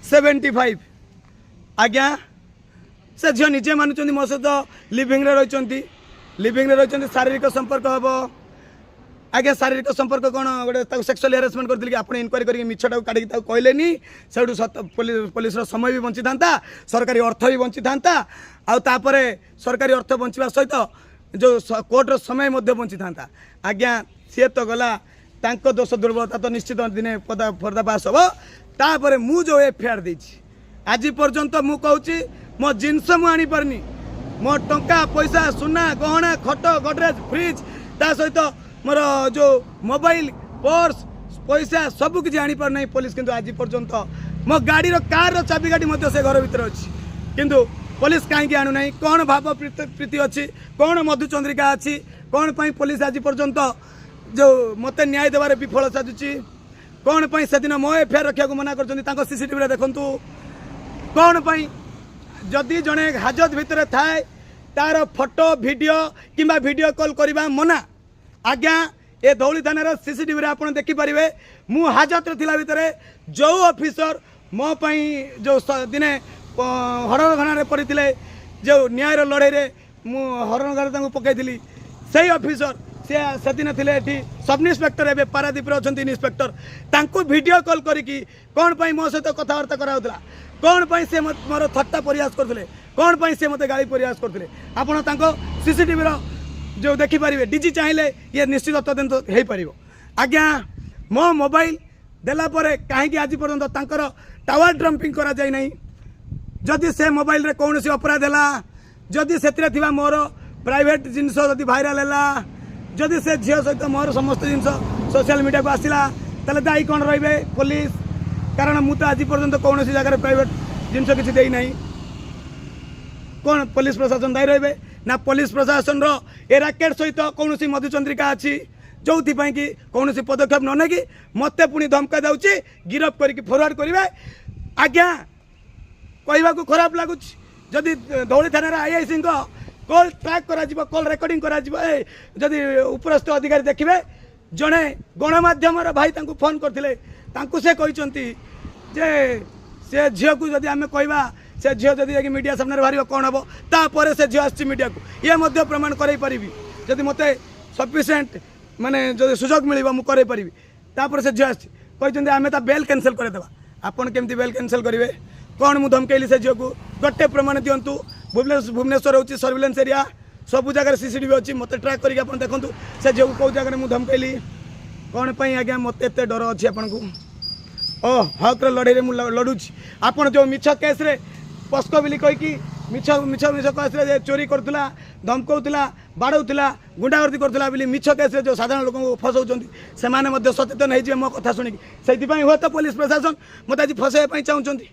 75 आज्ञा से झील निजे मानुंट मो सहित लिविंग रही शारीरिक संपर्क हम आज्ञा शारीरिक संपर्क कौन गोटे सेक्सुअल हेरासमेंट करते आप इनक्वारी कर मिछटा काटिक कहले से पुलिस समय भी बंची था सरकारी अर्थ भी बंची था आउे सरकारी अर्थ बंचा सहित जो कोर्टर समय बंची था आज्ञा सी तो गला दोष दुर्बलता तो निश्चित दिने पर्दाफाश हम तापर मु जो एफआईआर देछि आज पर्यंत मु कहूँ मो जिनस मु आनी पारनी मो टंका पैसा सुना गहना खट गडरेज फ्रिज ता सहित मोर जो मोबाइल पर्स पैसा सब किसी आनी पार नहीं पुलिस किंतु आज पर्यंत मो गाड़ी कार चाबी गाड़ी से घर भीतर अच्छी किंतु पुलिस कहीं आणु ना कौन भाव प्रीति अच्छी कौन मधुचंद्रिका अच्छी कौन पाई पुलिस आज पर्यंत जो मत न्याय देवार विफल साजुची कौन पाई से दिन मो एफआईआर रखा मना कर सीसीटीवी देखु कौन पाई जदि जड़े हाजत भितर थाए तार फोटो वीडियो किंबा वीडियो कॉल करवा मना आज्ञा ए धौली थाना सीसीटीवी आप देखिपारे मु हाजत थिला भितर जो ऑफिसर मो पाई जो दिने हरणघाना पड़े जो न्याय लड़े मु हरणघाना पकई से ऑफिसर से दिन थे सब इन्स्पेक्टर एवं पारादीप अच्छा इन्स्पेक्टर तांको वीडियो कॉल करी कौन पाई मो सहित कथबार्ता कराउला कौन पाई से मोर थट्टा प्रयास करते कौन पाई से मत गाड़ी प्रयास करते आपड़ सीसीटीवी जो देखिपारे डीजी चाहिए ये निश्चित तदंत हो पार आज्ञा मो मोबाइल देलापर कहीं आज पर्यटन टावर ड्रम्पिंग करा जाए नहीं जदि से मोबाइल रे कौन सी अपराध है जदि से मोर प्राइवेट जिनस जदि भाइराल है जदि से झील सहित मोर समस्त जिन सोशल मीडिया को आसला ताले दायी कौन रे पुलिस कारण मुझे आज पर्यंत कौन सी जगह प्राइवेट जिनस किसी देना कौन पुलिस प्रशासन दायी रे ना पुलिस प्रशासन ए राकेट सहित कौन सी मधुचंद्रिका अच्छी जो कि कौन सी पदक्षेप न नहीं मत पुणी धमका दूसरी गिरफ करके फरवर्ड करेंगे आज्ञा कहवा को खराब लगुच जदि धौली थाना आईआईसी कॉल ट्रैक करा कॉल रेकर्डिंग करा जदि उपरस्थ अधिकारी देखिए जड़े गणमाध्यम भाई फोन करते से कहते जे झील को जदि आम कहवा से झील जदि मीडिया सामने बाहर कौन हम तापर से झील आसी मीडिया को ये प्रमाण कर जदि मत सफिसीयंट माने जो सुजोग मिल मुझे तापर से झील आसी कहते आम बेल कैंसल करदे आपन केमती बेल कैंसल करेंगे कौन मुझे धमकैली से झील को गोटे प्रमाण दिंतु भुवनेश्वर हूँ सर्विलेंस एरिया सब जगह सीसीटीवी अच्छी मत ट्रैक करके आप देखूँ से झील को कौ जगह मुझे धमकैली कौन पाई आज्ञा मत एत डर अच्छी आपन को ओ हक लड़े मुझे लड़ुची आपड़ जो मिछ केस रे पस्को बोली कहीकि मिछ मिछ मिछ केस चोरी करूला धमकाउला बाड़ौला गुंडागर्दी करूला बोली मिछ केस जो साधारण लोक फसाऊँ से सचेतन हो मो कथा शुणिकी से हुए तो पुलिस प्रशासन मत आज फसाइवाई चाहूँगी।